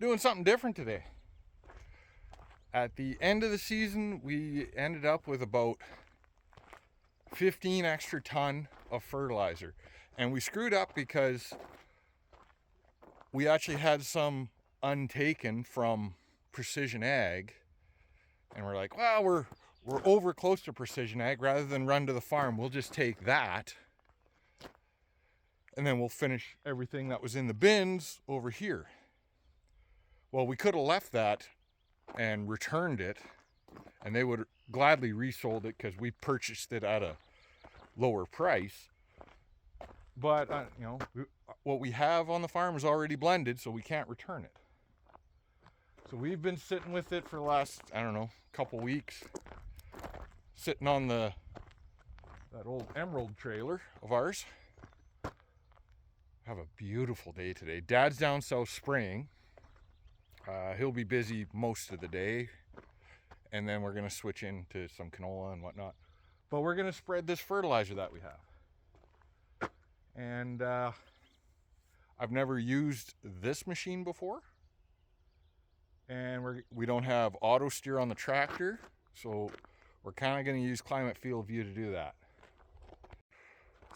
doing something different today. At the end of the season, we ended up with about 15 extra ton of fertilizer. And we screwed up because we actually had some untaken from Precision Ag. And we're like, well, we're over close to Precision Ag. Rather than run to the farm, we'll just take that. And then we'll finish everything that was in the bins over here. Well, we could have left that and returned it, and they would gladly resold it because we purchased it at a lower price. But what we have on the farm is already blended, so we can't return it. So we've been sitting with it for the last, couple weeks, sitting on that old Emerald trailer of ours. Have a beautiful day today. Dad's down south spraying. He'll be busy most of the day, and then we're going to switch into some canola and whatnot. But we're going to spread this fertilizer that we have. And I've never used this machine before. And we don't have auto steer on the tractor, so we're kind of going to use Climate Field View to do that.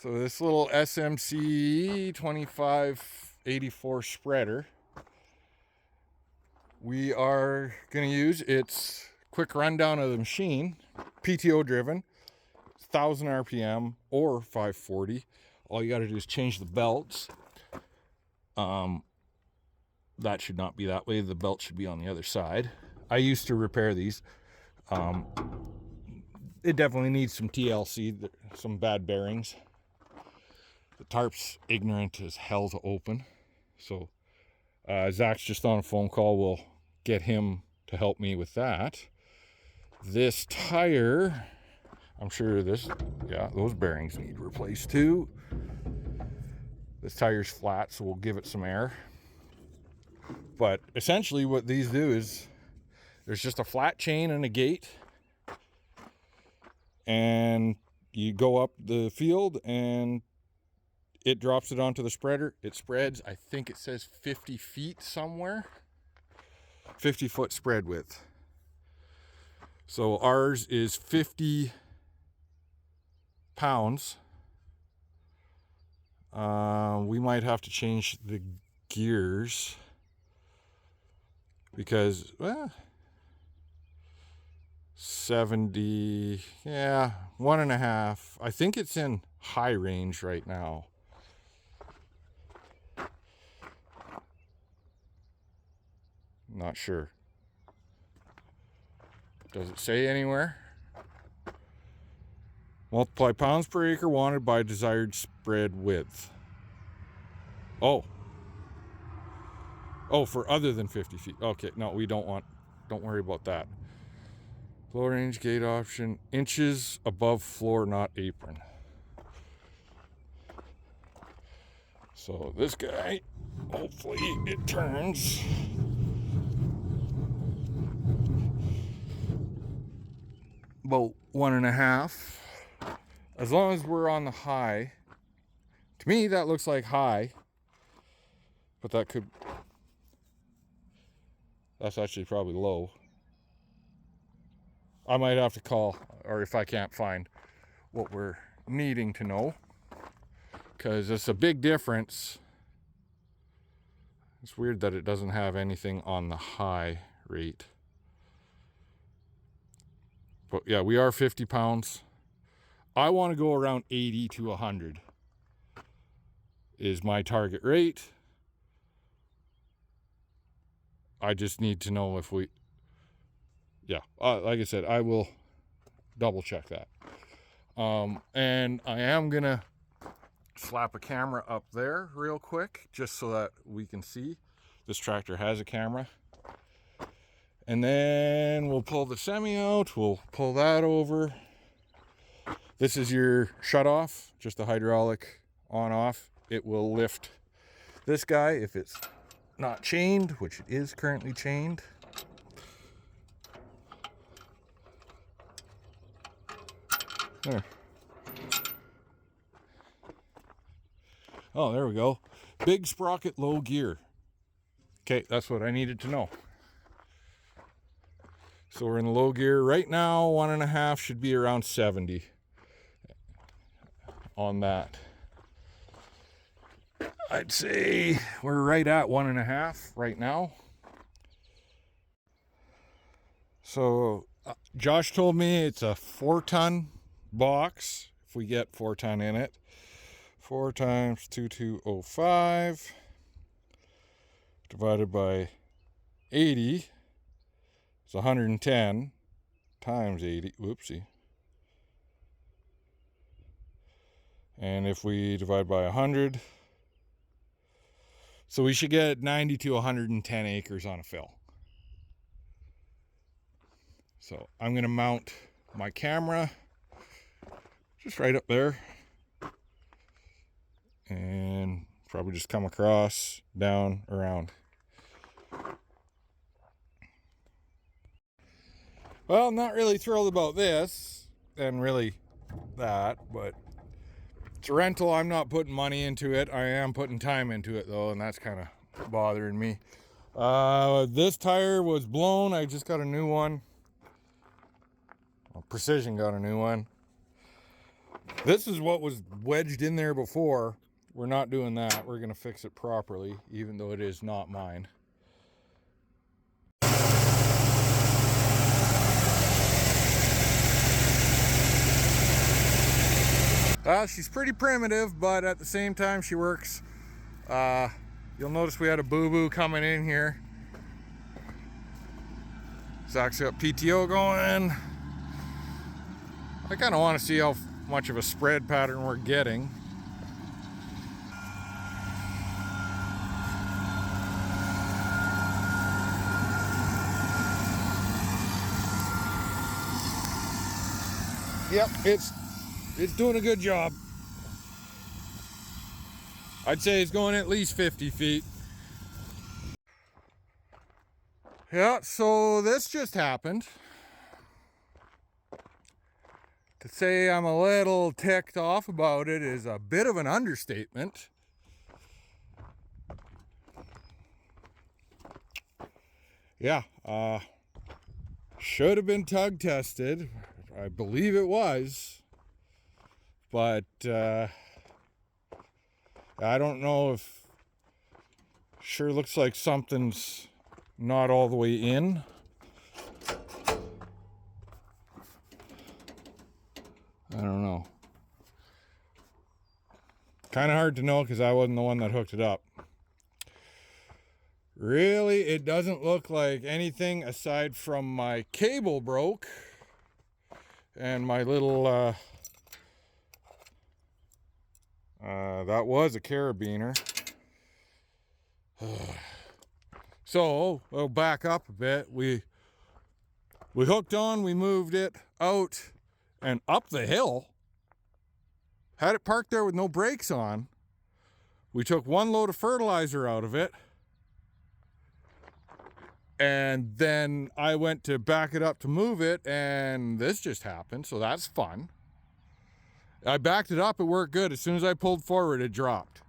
So this little SMC 2584 spreader, we are going to use its quick rundown of the machine, PTO driven, 1000 RPM or 540. All you got to do is change the belts. That should not be that way. The belt should be on the other side. I used to repair these. It definitely needs some TLC, some bad bearings. The tarp's ignorant as hell to open. So Zach's just on a phone call. We'll get him to help me with that. This tire, I'm sure those bearings need replaced too. This tire's flat, so we'll give it some air. But essentially what these do is there's just a flat chain and a gate. And you go up the field and it drops it onto the spreader. It spreads, I think it says 50 feet somewhere. 50 foot spread width. So ours is 50 pounds. We might have to change the gears because, 70, 1.5. I think it's in high range right now. Not sure. Does it say anywhere? Multiply pounds per acre wanted by desired spread width. Oh, for other than 50 feet. Okay, no, don't worry about that. Floor range, gate option, inches above floor, not apron. So this guy, hopefully it turns. About 1.5. As long as we're on the high. To me, that looks like high. But that's actually probably low. I might have to call, or if I can't find what we're needing to know. Because it's a big difference. It's weird that it doesn't have anything on the high rate. But yeah, we are 50 pounds. I want to go around 80 to 100 is my target rate. I just need to know if like I said, I will double check that. And I am going to slap a camera up there real quick just so that we can see. This tractor has a camera. And then we'll pull the semi out. We'll pull that over. This is your shut off, just a hydraulic on off. It will lift this guy if it's not chained, which it is currently chained. There. Oh, there we go. Big sprocket, low gear. Okay, that's what I needed to know. So we're in low gear right now. 1.5 should be around 70 on that. I'd say we're right at 1.5 right now. So Josh told me it's a 4-ton box if we get 4 ton in it. 4 times 2205 divided by 80 is 110 times 80. Whoopsie. And if we divide by 100, so we should get 90 to 110 acres on a fill. So I'm going to mount my camera just right up there and probably just come across, down, around. Well, I'm not really thrilled about this and really that, but it's a rental. I'm not putting money into it. I am putting time into it though, and that's kind of bothering me. This tire was blown. I just got a new one. Precision got a new one. This is what was wedged in there before. We're not doing that. We're going to fix it properly, even though it is not mine. Well, she's pretty primitive, but at the same time she works. You'll notice we had a boo-boo coming in here. Zach's got PTO going. I kind of want to see how much of a spread pattern we're getting. Yep, it's doing a good job. I'd say it's going at least 50 feet. Yeah, so this just happened. To say I'm a little ticked off about it is a bit of an understatement. Yeah, should have been tug tested. I believe it was, but I don't know if, sure looks like something's not all the way in. I don't know. Kind of hard to know because I wasn't the one that hooked it up. Really, it doesn't look like anything aside from my cable broke and my little that was a carabiner. So we'll back up a bit. We hooked on, we moved it out and up the hill, had it parked there with no brakes on. We took 1 load of fertilizer out of it, and then I went to back it up to move it, and this just happened, so that's fun. I backed it up, it worked good. As soon as I pulled forward, it dropped.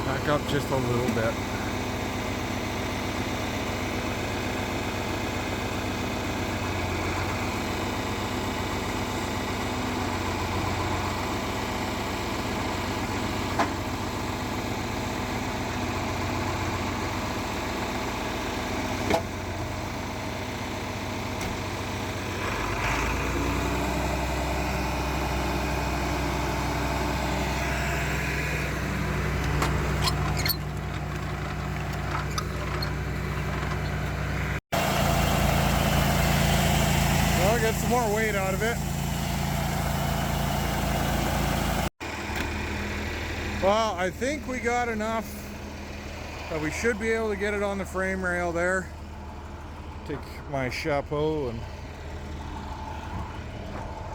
Back up just a little bit. get some more weight out of it. Well, I think we got enough that we should be able to get it on the frame rail there. Take my chapeau and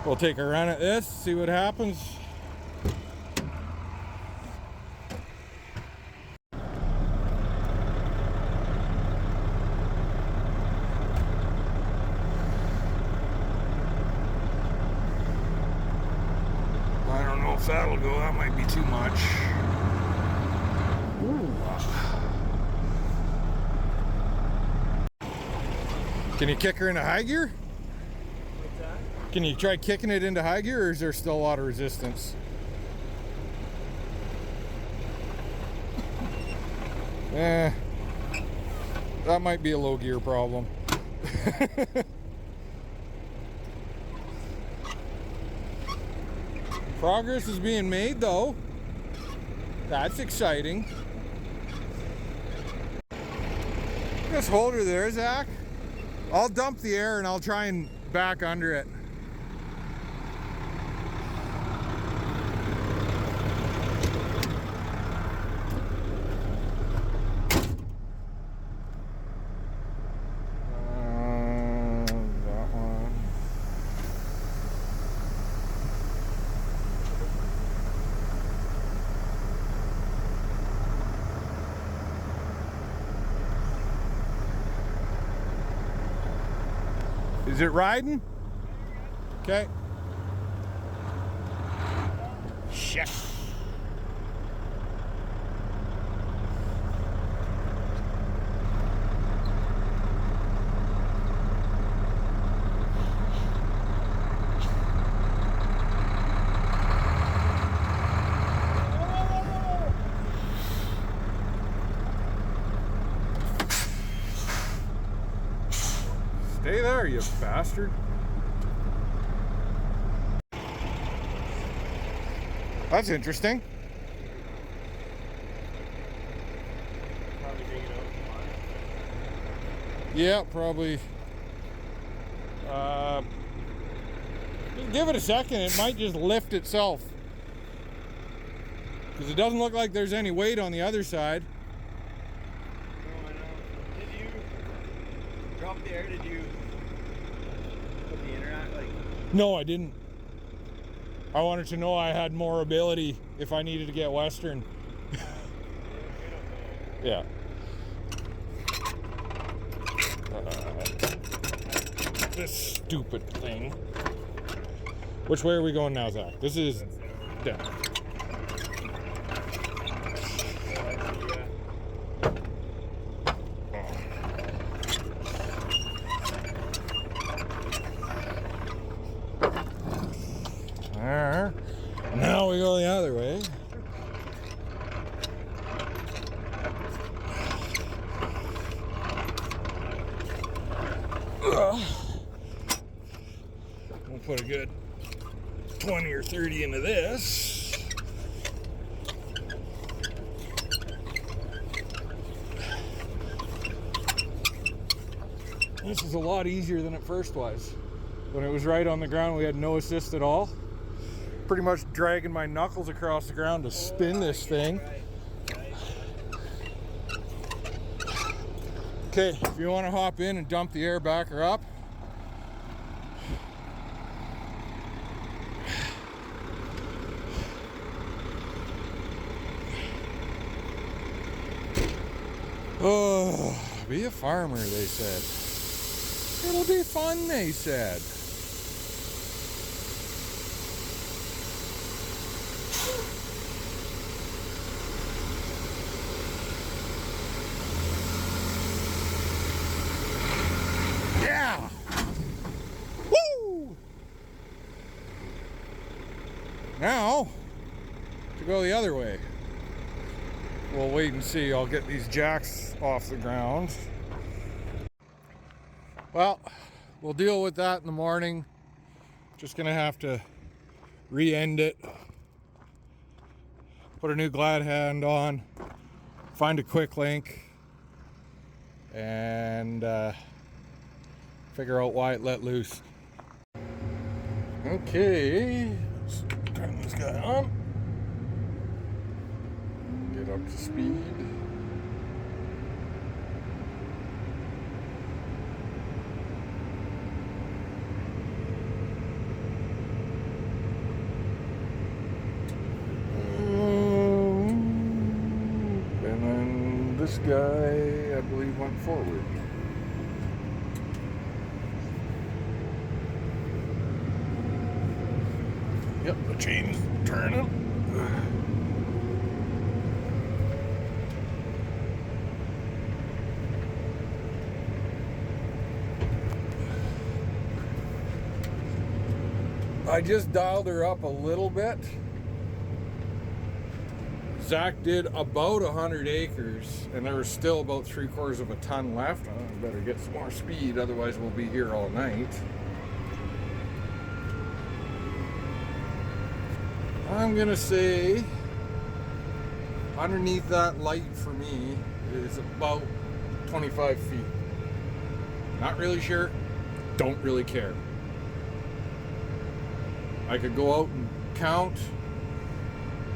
we'll take a run at this, see what happens. I don't know if that'll go, that might be too much. Ooh. Can you kick her into high gear? What's that? Can you try kicking it into high gear, or is there still a lot of resistance? That might be a low gear problem. Progress is being made though. That's exciting. Just hold her there, Zach. I'll dump the air and I'll try and back under it. That one. Is it riding? Okay. Shit. Stay there, you bastard. That's interesting. Probably dig it out. Yeah, probably. Just give it a second. It might just lift itself. Because it doesn't look like there's any weight on the other side. No, I know. Did you drop the air? Did you put the internet like? No, I didn't. I wanted to know I had more ability if I needed to get western. Yeah. This stupid thing. Which way are we going now, Zach? This is down. There. Now we go the other way. We'll put a good 20 or 30 into this. This is a lot easier than it first was. When it was right on the ground, we had no assist at all. Pretty much dragging my knuckles across the ground to spin this thing. Okay, if you want to hop in and dump the air backer up. Oh, be a farmer, they said. It'll be fun, they said. Yeah! Woo! Now, to go the other way. We'll wait and see. I'll get these jacks off the ground. Well, we'll deal with that in the morning. Just gonna have to re-end it, put a new glad hand on, find a quick link, and figure out why it let loose. Okay, let's turn this guy on. Get up to speed. And then this guy, I believe, went forward. Yep, the chain's turning. I just dialed her up a little bit. Zach did about 100 acres, and there was still about 3/4 of a ton left. I better get some more speed, otherwise we'll be here all night. I'm gonna say underneath that light for me is about 25 feet. Not really sure, don't really care. I could go out and count,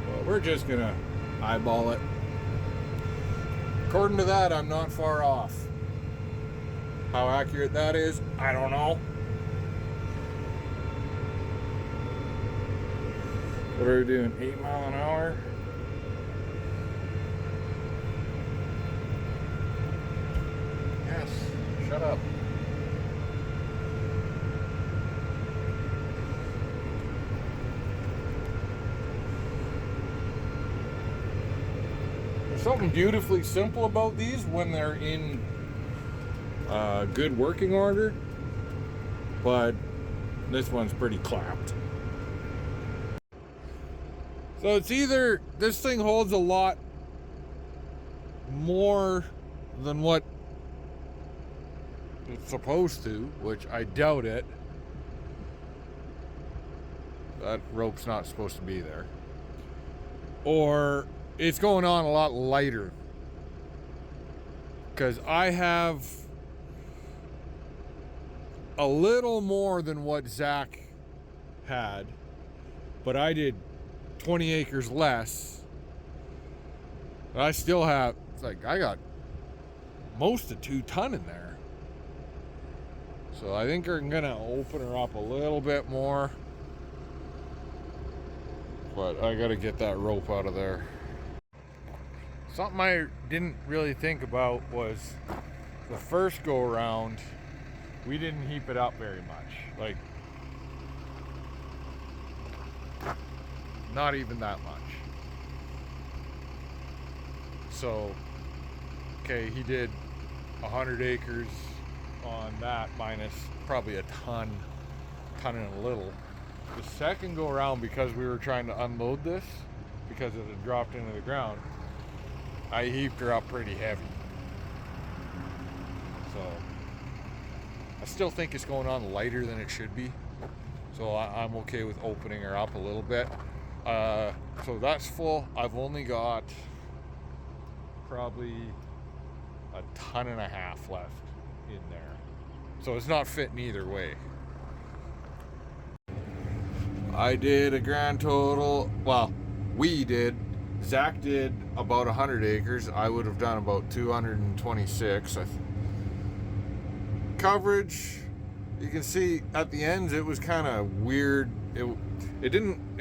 but we're just gonna eyeball it. According to that, I'm not far off. How accurate that is, I don't know. What are we doing? 8 miles an hour? Yes, shut up. There's something beautifully simple about these when they're in good working order, but this one's pretty clapped. So it's either this thing holds a lot more than what it's supposed to, which I doubt it. That rope's not supposed to be there. Or it's going on a lot lighter. Because I have a little more than what Zach had, but I did 20 acres less. But I still have, it's like, I got most of 2 ton in there. So I think I'm gonna open her up a little bit more. But I gotta get that rope out of there. Something I didn't really think about was the first go around, we didn't heap it up very much. Like, not even that much. So, okay, he did 100 acres on that, minus probably a ton and a little. The second go around, because we were trying to unload this, because it had dropped into the ground, I heaped her up pretty heavy. So, I still think it's going on lighter than it should be. So I'm okay with opening her up a little bit. So that's full. I've only got probably a 1.5 tons left in there. So it's not fitting either way. I did a grand total, well, we did. Zach did about 100 acres. I would have done about 226. Coverage, you can see at the ends it was kind of weird. It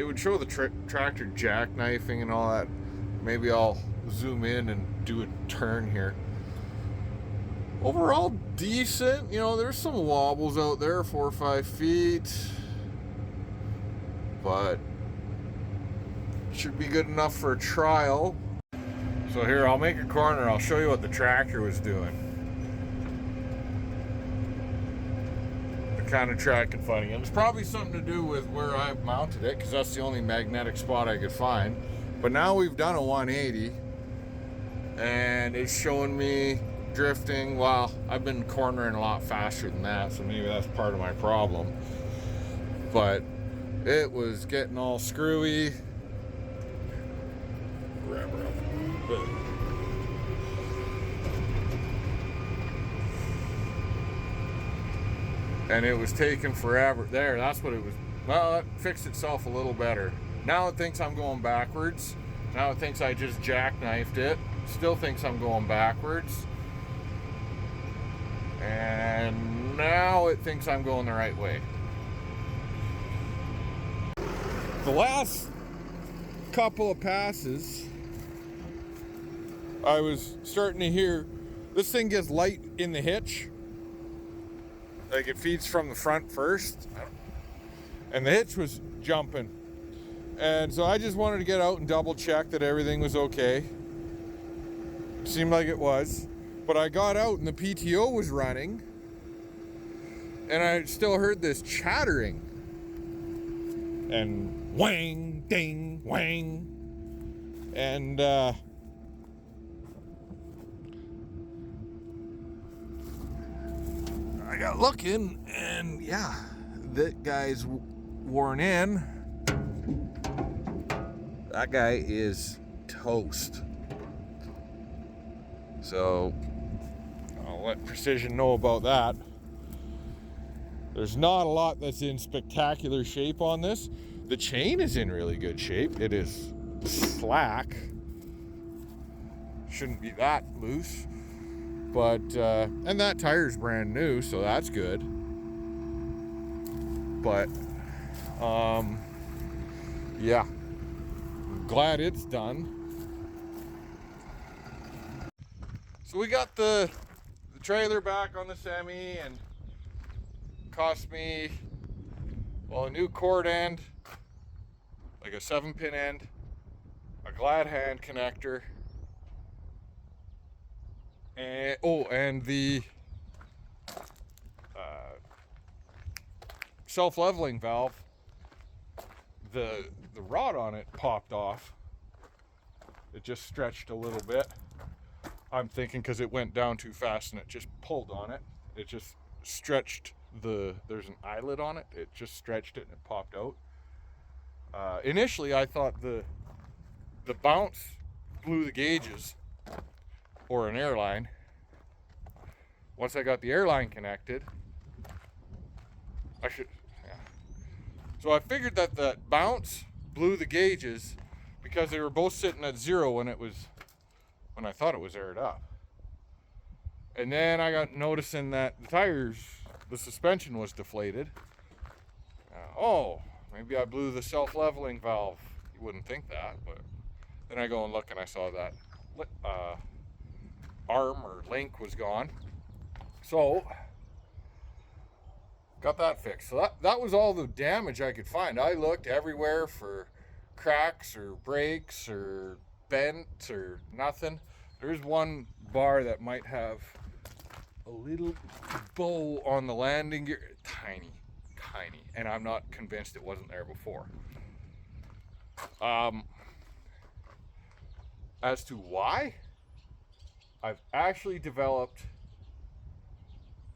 would show the tractor jackknifing and all that. Maybe I'll zoom in and do a turn here. Overall decent, you know, there's some wobbles out there, 4 or 5 feet, but should be good enough for a trial. So here, I'll make a corner, I'll show you what the tractor was doing. Kind of track and finding it. It's probably something to do with where I mounted it, because that's the only magnetic spot I could find. But now we've done a 180 and it's showing me drifting. Well, I've been cornering a lot faster than that, so maybe that's part of my problem. But it was getting all screwy. Grab her up. And it was taking forever. There, that's what it was Well, it fixed itself a little better. Now it thinks I'm going backwards. Now it thinks I just jackknifed it. Still thinks I'm going backwards. And now it thinks I'm going the right way. The last couple of passes, I was starting to hear this thing gets light in the hitch. Like it feeds from the front first. And the hitch was jumping. And so I just wanted to get out and double check that everything was okay. Seemed like it was. But I got out and the PTO was running. And I still heard this chattering. And whang, ding, whang. And I got looking, and yeah, that guy's worn in. That guy is toast. So I'll let Precision know about that. There's not a lot that's in spectacular shape on this. The chain is in really good shape. It is slack. Shouldn't be that loose. But, and that tire's brand new, so that's good. But, yeah. I'm glad it's done. So we got the trailer back on the semi, and cost me, well, a new cord end, like a 7-pin end, a glad hand connector, and the self-leveling valve. The rod on it popped off. It just stretched a little bit. I'm thinking because it went down too fast and it just pulled on it. It just stretched there's an eyelet on it. It just stretched it and it popped out. Initially, I thought the bounce blew the gauges, or an airline. Once I got the airline connected, so I figured that the bounce blew the gauges because they were both sitting at 0 when I thought it was aired up. And then I got noticing that the suspension was deflated. Oh, maybe I blew the self-leveling valve. You wouldn't think that, but then I go and look and I saw that arm or link was gone. So got that fixed. So that was all the damage I could find. I looked everywhere for cracks or breaks or bent or nothing. There's one bar that might have a little bow on the landing gear. Tiny. And I'm not convinced it wasn't there before. As to why, I've actually developed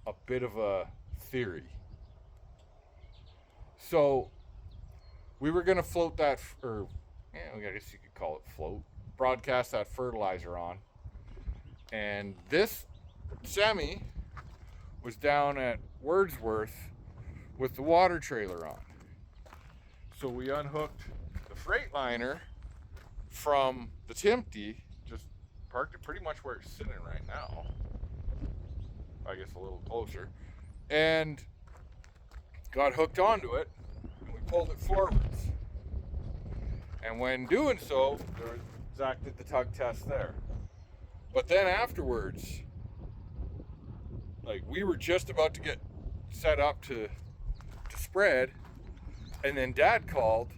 a bit of a theory. So we were going to float that, or I guess you could call it float, broadcast that fertilizer on. And this semi was down at Wordsworth with the water trailer on. So we unhooked the Freightliner from the Timpty, just parked it pretty much where it's sitting right now. I guess a little closer. And got hooked onto it, and we pulled it forwards. And when doing so, Zach did the tug test there. But then afterwards, like, we were just about to get set up to spread, and then Dad called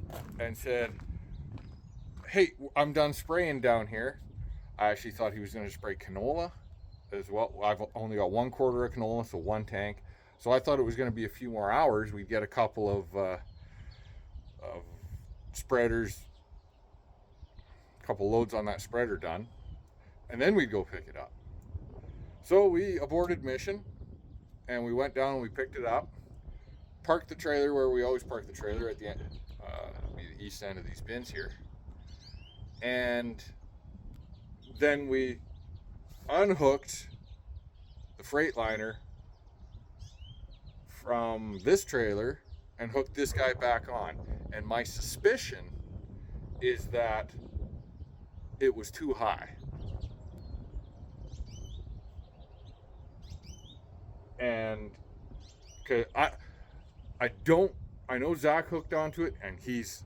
and said, hey, I'm done spraying down here. I actually thought he was going to spray canola as well. I've only got 1/4 of canola, so 1 tank. So I thought it was going to be a few more hours. We'd get a couple of spreaders, a couple loads on that spreader done, and then we'd go pick it up. So we aborted mission, and we went down and we picked it up, parked the trailer where we always park the trailer at the end, the east end of these bins here, and then we unhooked the Freightliner from this trailer and hooked this guy back on. And my suspicion is that it was too high. And cause I know Zach hooked onto it, and he's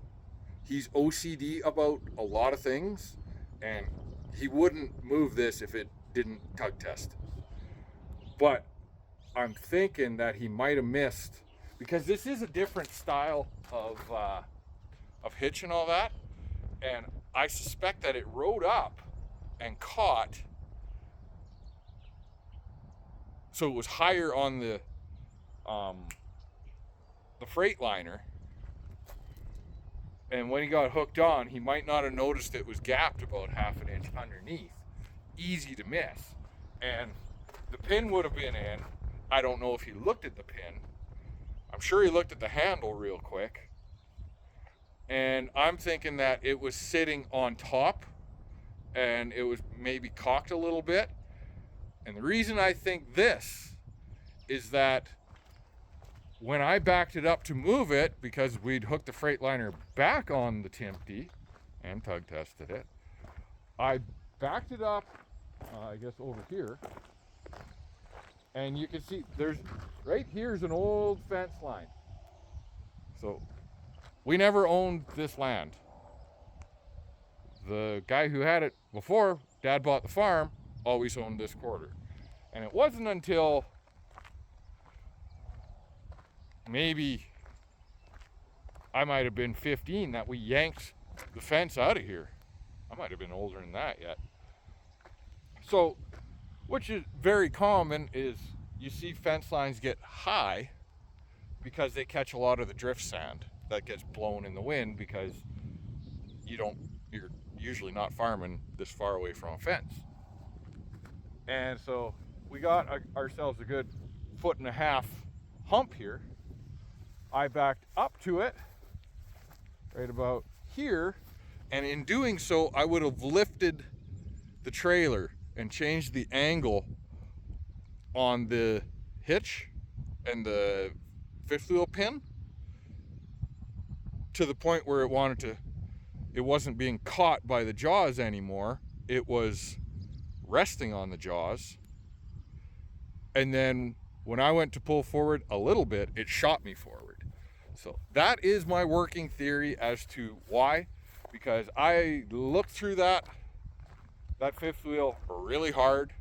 OCD about a lot of things, and he wouldn't move this if it didn't tug test. But I'm thinking that he might have missed, because this is a different style of hitch and all that, and I suspect that it rode up and caught, so it was higher on the Freightliner, and when he got hooked on, he might not have noticed it was gapped about half an inch underneath. Easy to miss. And the pin would have been in. I don't know if he looked at the pin. I'm sure he looked at the handle real quick. And I'm thinking that it was sitting on top and it was maybe cocked a little bit. And the reason I think this is that when I backed it up to move it, because we'd hooked the Freightliner back on the Timpty and tug tested it, I backed it up, I guess over here, and you can see right here's an old fence line. So we never owned this land. The guy who had it before Dad bought the farm always owned this quarter. And it wasn't until maybe I might have been 15 that we yanked the fence out of here. I might have been older than that yet. So, which is very common, is you see fence lines get high because they catch a lot of the drift sand that gets blown in the wind, because you're usually not farming this far away from a fence. And so we got ourselves a good 1.5 foot hump here. I backed up to it right about here, and in doing so I would have lifted the trailer and changed the angle on the hitch and the fifth wheel pin to the point where it wasn't being caught by the jaws anymore. It was resting on the jaws, and then when I went to pull forward a little bit, it shot me forward. So that is my working theory as to why, because I looked through that fifth wheel really hard.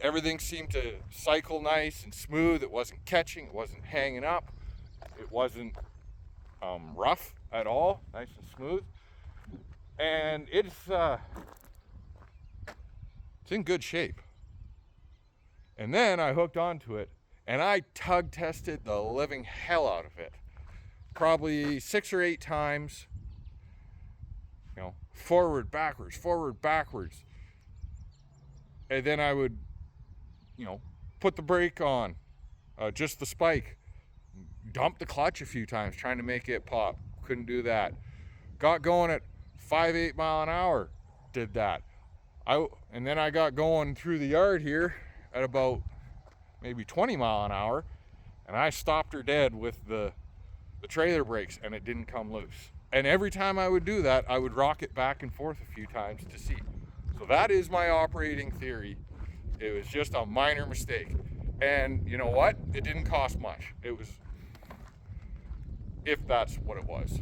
Everything seemed to cycle nice and smooth. It wasn't catching, it wasn't hanging up, it wasn't rough at all, nice and smooth. And it's in good shape. And then I hooked onto it, and I tug tested the living hell out of it. Probably 6 or 8 times. Forward, backwards. And then I would, put the brake on, just the spike. Dump the clutch a few times, trying to make it pop. Couldn't do that. Got going at 5-8 mile an hour. Did that. And then I got going through the yard here at about maybe 20 mile an hour, and I stopped her dead with the trailer brakes, and it didn't come loose. And every time I would do that, I would rock it back and forth a few times to see. So that is my operating theory. It was just a minor mistake. And you know what? It didn't cost much. It was, if that's what it was.